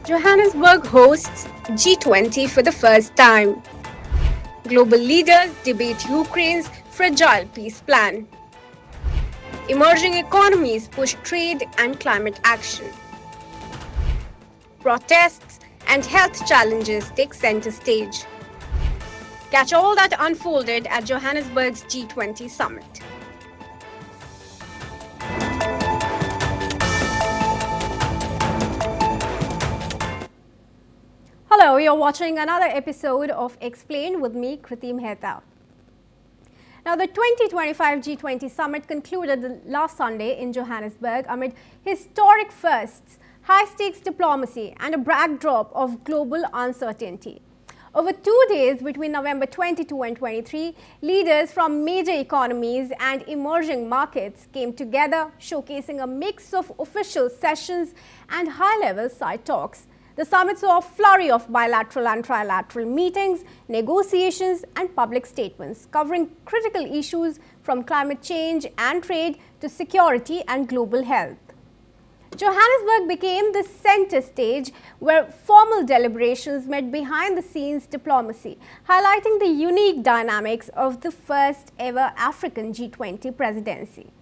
Johannesburg hosts G20 for the first time. Global leaders debate Ukraine's fragile peace plan. Emerging economies push trade and climate action. Protests and health challenges take center stage. Catch all that unfolded at Johannesburg's G20 Summit. Hello, you're watching another episode of Explained with me, Kriti Mehta. Now, the 2025 G20 Summit concluded last Sunday in Johannesburg amid historic firsts, high-stakes diplomacy and a backdrop of global uncertainty. Over 2 days between November 22 and 23, leaders from major economies and emerging markets came together, showcasing a mix of official sessions and high-level side talks. The summit saw a flurry of bilateral and trilateral meetings, negotiations and public statements covering critical issues from climate change and trade to security and global health. Johannesburg became the center stage where formal deliberations met behind-the-scenes diplomacy, highlighting the unique dynamics of the first ever African G20 presidency.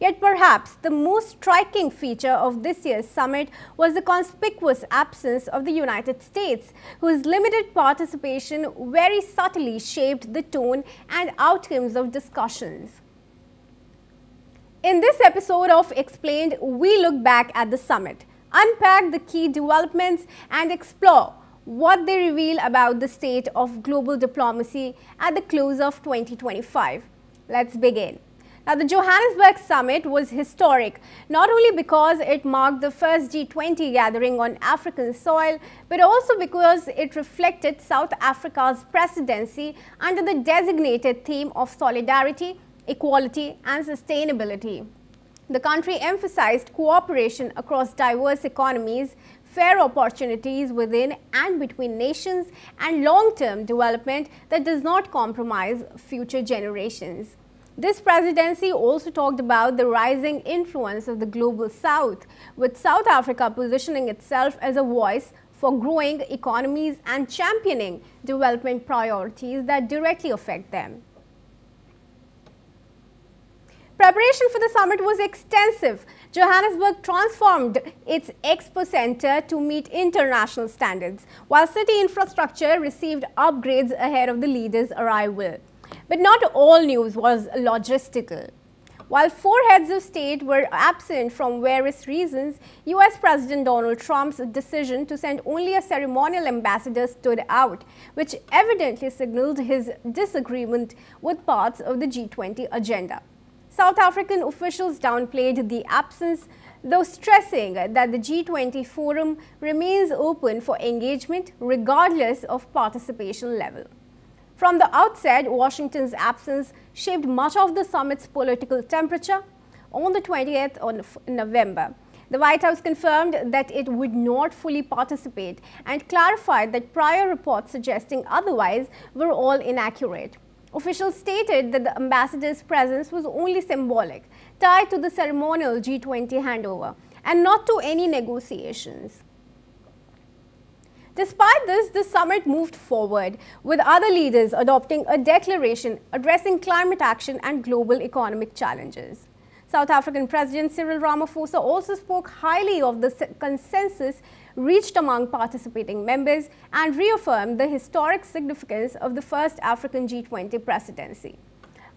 Yet perhaps the most striking feature of this year's summit was the conspicuous absence of the United States, whose limited participation very subtly shaped the tone and outcomes of discussions. In this episode of Explained, we look back at the summit, unpack the key developments and explore what they reveal about the state of global diplomacy at the close of 2025. Let's begin. Now, the Johannesburg summit was historic, not only because it marked the first G20 gathering on African soil, but also because it reflected South Africa's presidency under the designated theme of solidarity, equality and sustainability. The country emphasized cooperation across diverse economies, fair opportunities within and between nations, and long-term development that does not compromise future generations. This presidency also talked about the rising influence of the global South, with South Africa positioning itself as a voice for growing economies and championing development priorities that directly affect them. Preparation for the summit was extensive. Johannesburg transformed its expo center to meet international standards, while city infrastructure received upgrades ahead of the leaders' arrival. But not all news was logistical. While 4 heads of state were absent from various reasons, US President Donald Trump's decision to send only a ceremonial ambassador stood out, which evidently signaled his disagreement with parts of the G20 agenda. South African officials downplayed the absence, though stressing that the G20 forum remains open for engagement regardless of participation level. From the outset, Washington's absence shaped much of the summit's political temperature. On the 20th of November, the White House confirmed that it would not fully participate and clarified that prior reports suggesting otherwise were all inaccurate. Officials stated that the ambassador's presence was only symbolic, tied to the ceremonial G20 handover, and not to any negotiations. Despite this, the summit moved forward, with other leaders adopting a declaration addressing climate action and global economic challenges. South African President Cyril Ramaphosa also spoke highly of the consensus reached among participating members and reaffirmed the historic significance of the first African G20 presidency.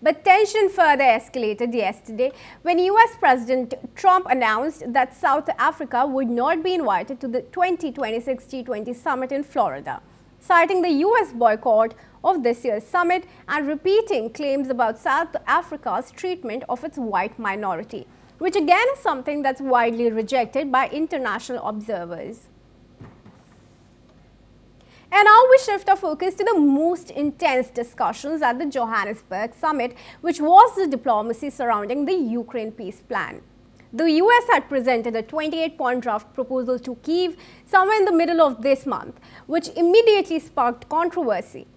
But tension further escalated yesterday when US President Trump announced that South Africa would not be invited to the 2026 G20 Summit in Florida, citing the US boycott of this year's summit and repeating claims about South Africa's treatment of its white minority, which again is something that's widely rejected by international observers. And now we shift our focus to the most intense discussions at the Johannesburg summit, which was the diplomacy surrounding the Ukraine peace plan. The US had presented a 28-point draft proposal to Kyiv somewhere in the middle of this month, which immediately sparked controversy.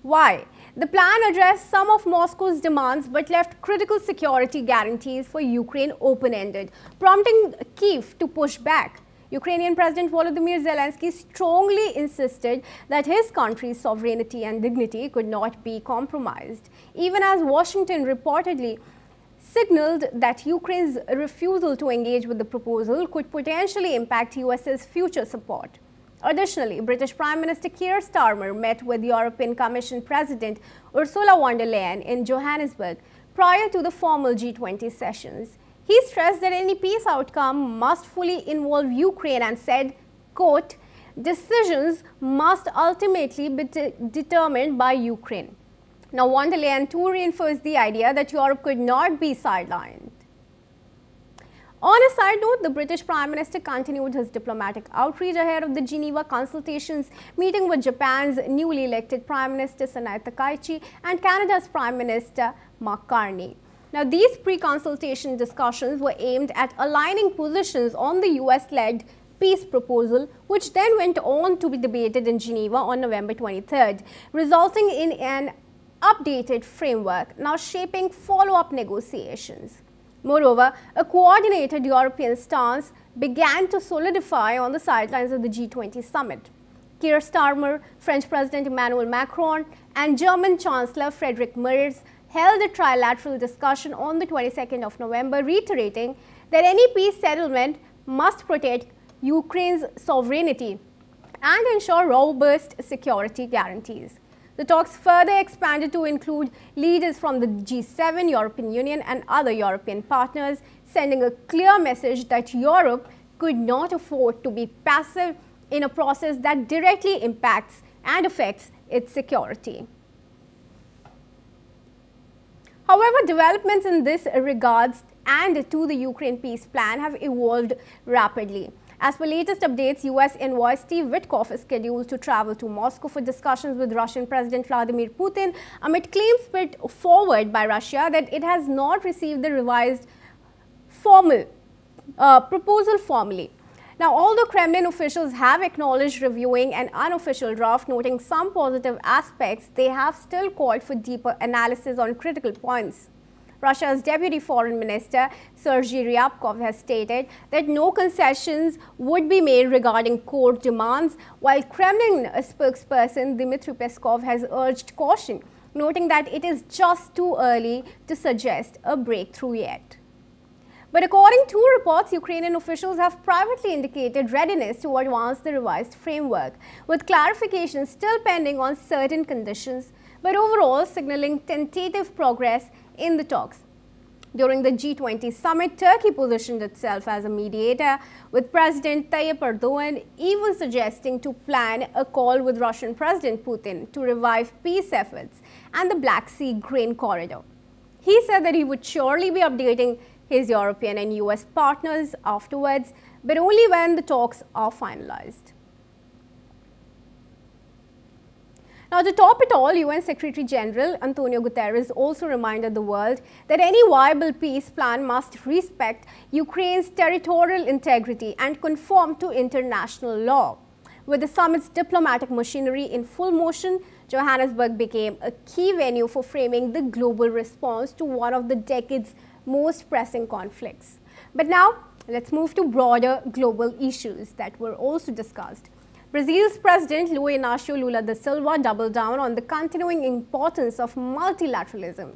Why? The plan addressed some of Moscow's demands but left critical security guarantees for Ukraine open-ended, prompting Kyiv to push back. Ukrainian President Volodymyr Zelensky strongly insisted that his country's sovereignty and dignity could not be compromised, even as Washington reportedly signaled that Ukraine's refusal to engage with the proposal could potentially impact US's future support. Additionally, British Prime Minister Keir Starmer met with European Commission President Ursula von der Leyen in Johannesburg prior to the formal G20 sessions. He stressed that any peace outcome must fully involve Ukraine and said, quote, "Decisions must ultimately be determined by Ukraine." Now, von der Leyen too reinforced the idea that Europe could not be sidelined. On a side note, the British Prime Minister continued his diplomatic outreach ahead of the Geneva consultations, meeting with Japan's newly elected Prime Minister Sanae Takaichi and Canada's Prime Minister Mark Carney. Now, these pre-consultation discussions were aimed at aligning positions on the US-led peace proposal, which then went on to be debated in Geneva on November 23rd, resulting in an updated framework now shaping follow-up negotiations. Moreover, a coordinated European stance began to solidify on the sidelines of the G20 summit. Keir Starmer, French President Emmanuel Macron, and German Chancellor Friedrich Merz held a trilateral discussion on the 22nd of November, reiterating that any peace settlement must protect Ukraine's sovereignty and ensure robust security guarantees. The talks further expanded to include leaders from the G7, European Union, and other European partners, sending a clear message that Europe could not afford to be passive in a process that directly impacts and affects its security. However, developments in this regards and to the Ukraine peace plan have evolved rapidly. As per latest updates, US envoy Steve Witkoff is scheduled to travel to Moscow for discussions with Russian President Vladimir Putin amid claims put forward by Russia that it has not received the revised proposal formally. Now, although Kremlin officials have acknowledged reviewing an unofficial draft noting some positive aspects, they have still called for deeper analysis on critical points. Russia's Deputy Foreign Minister Sergei Ryabkov has stated that no concessions would be made regarding core demands, while Kremlin spokesperson Dmitry Peskov has urged caution, noting that it is just too early to suggest a breakthrough yet. But according to reports, Ukrainian officials have privately indicated readiness to advance the revised framework, with clarification still pending on certain conditions, but overall signaling tentative progress in the talks. During the G20 summit, Turkey positioned itself as a mediator, with President Tayyip Erdogan even suggesting to plan a call with Russian President Putin to revive peace efforts and the Black Sea grain corridor. He said that he would surely be updating his European and US partners afterwards, but only when the talks are finalized. Now, to top it all, UN Secretary General Antonio Guterres also reminded the world that any viable peace plan must respect Ukraine's territorial integrity and conform to international law. With the summit's diplomatic machinery in full motion, Johannesburg became a key venue for framing the global response to one of the decade's most pressing conflicts. But now, let's move to broader global issues that were also discussed. Brazil's President Luiz Inácio Lula da Silva doubled down on the continuing importance of multilateralism.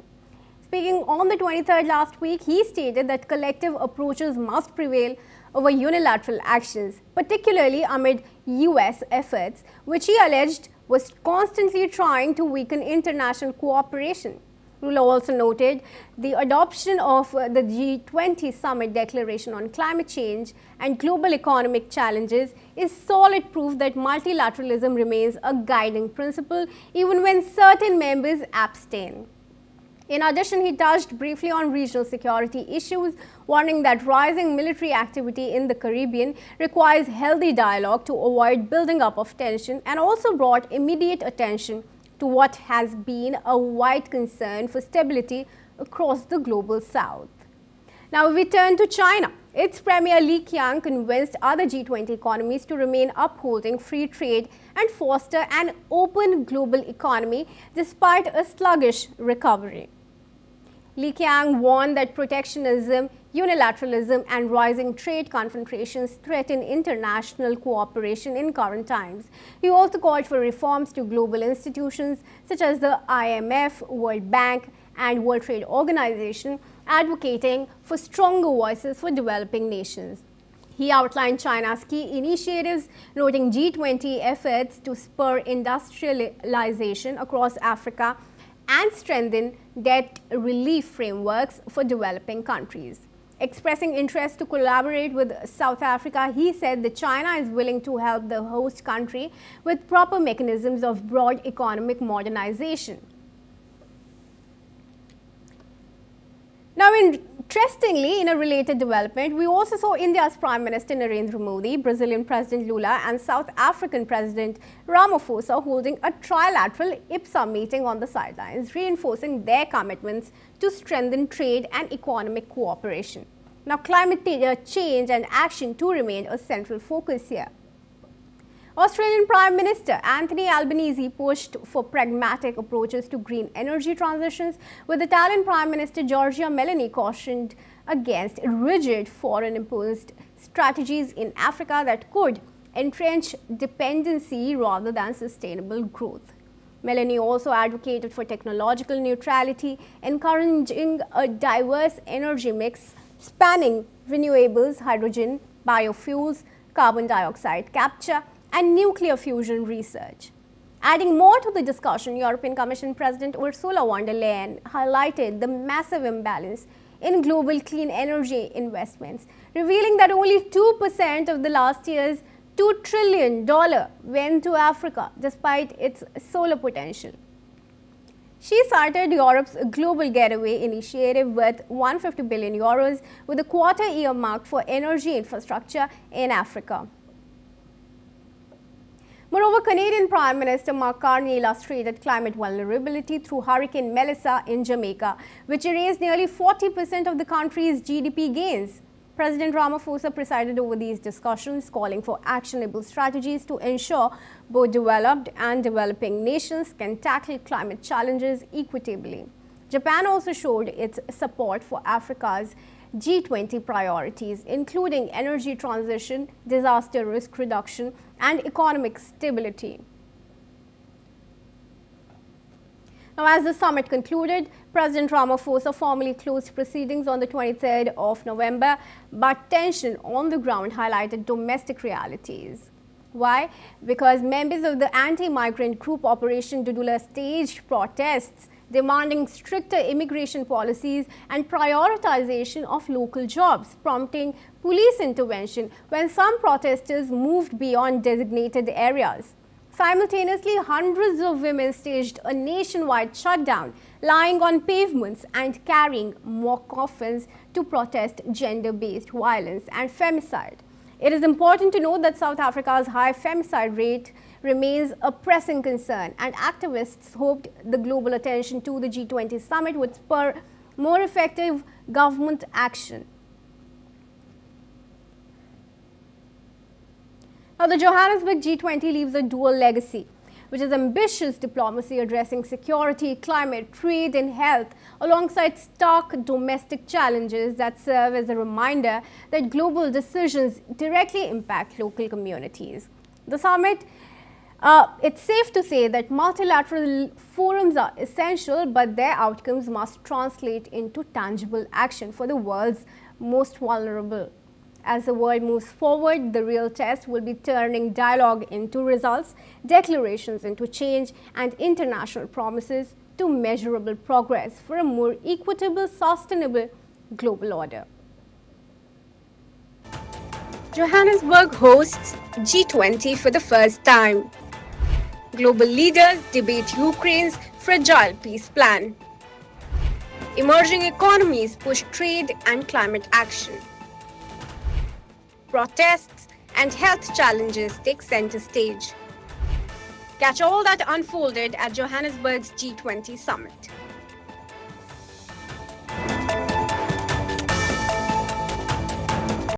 Speaking on the 23rd last week, he stated that collective approaches must prevail over unilateral actions, particularly amid US efforts, which he alleged was constantly trying to weaken international cooperation. Lula also noted the adoption of the G20 Summit Declaration on Climate Change and Global Economic Challenges is solid proof that multilateralism remains a guiding principle even when certain members abstain. In addition, he touched briefly on regional security issues, warning that rising military activity in the Caribbean requires healthy dialogue to avoid building up of tension, and also brought immediate attention to what has been a wide concern for stability across the global south. Now we turn to China. Its Premier Li Qiang convinced other G20 economies to remain upholding free trade and foster an open global economy despite a sluggish recovery. Li Qiang warned that protectionism, unilateralism and rising trade confrontations threaten international cooperation in current times. He also called for reforms to global institutions such as the IMF, World Bank and World Trade Organization, advocating for stronger voices for developing nations. He outlined China's key initiatives, noting G20 efforts to spur industrialization across Africa and strengthen debt relief frameworks for developing countries. Expressing interest to collaborate with South Africa, he said that China is willing to help the host country with proper mechanisms of broad economic modernization. Now, interestingly, in a related development, we also saw India's Prime Minister Narendra Modi, Brazilian President Lula and South African President Ramaphosa holding a trilateral IPSA meeting on the sidelines, reinforcing their commitments to strengthen trade and economic cooperation. Now, climate change and action too remain a central focus here. Australian Prime Minister Anthony Albanese pushed for pragmatic approaches to green energy transitions, with Italian Prime Minister Giorgia Meloni cautioned against rigid foreign-imposed strategies in Africa that could entrench dependency rather than sustainable growth. Meloni also advocated for technological neutrality, encouraging a diverse energy mix spanning renewables, hydrogen, biofuels, carbon dioxide capture, and nuclear fusion research. Adding more to the discussion, European Commission President Ursula von der Leyen highlighted the massive imbalance in global clean energy investments, revealing that only 2% of the last year's $2 trillion went to Africa, despite its solar potential. She cited Europe's Global Getaway initiative worth €150 billion, with a quarter earmarked for energy infrastructure in Africa. Moreover, Canadian Prime Minister Mark Carney illustrated climate vulnerability through Hurricane Melissa in Jamaica, which erased nearly 40% of the country's GDP gains. President Ramaphosa presided over these discussions, calling for actionable strategies to ensure both developed and developing nations can tackle climate challenges equitably. Japan also showed its support for Africa's G20 priorities, including energy transition, disaster risk reduction, and economic stability. Now, as the summit concluded, President Ramaphosa formally closed proceedings on the 23rd of November, but tension on the ground highlighted domestic realities. Why? Because members of the anti-migrant group Operation Dudula staged protests demanding stricter immigration policies and prioritization of local jobs, prompting police intervention when some protesters moved beyond designated areas. Simultaneously, hundreds of women staged a nationwide shutdown, lying on pavements and carrying mock coffins to protest gender-based violence and femicide. It is important to note that South Africa's high femicide rate remains a pressing concern, and activists hoped the global attention to the G20 summit would spur more effective government action. Now, the Johannesburg G20 leaves a dual legacy, which is ambitious diplomacy addressing security, climate, trade and health, alongside stark domestic challenges that serve as a reminder that global decisions directly impact local communities. The summit, it's safe to say that multilateral forums are essential, but their outcomes must translate into tangible action for the world's most vulnerable. As the world moves forward, the real test will be turning dialogue into results, declarations into change, and international promises to measurable progress for a more equitable, sustainable global order. Johannesburg hosts G20 for the first time. Global leaders debate Ukraine's fragile peace plan. Emerging economies push trade and climate action. Protests and health challenges take center stage. Catch all that unfolded at Johannesburg's G20 Summit.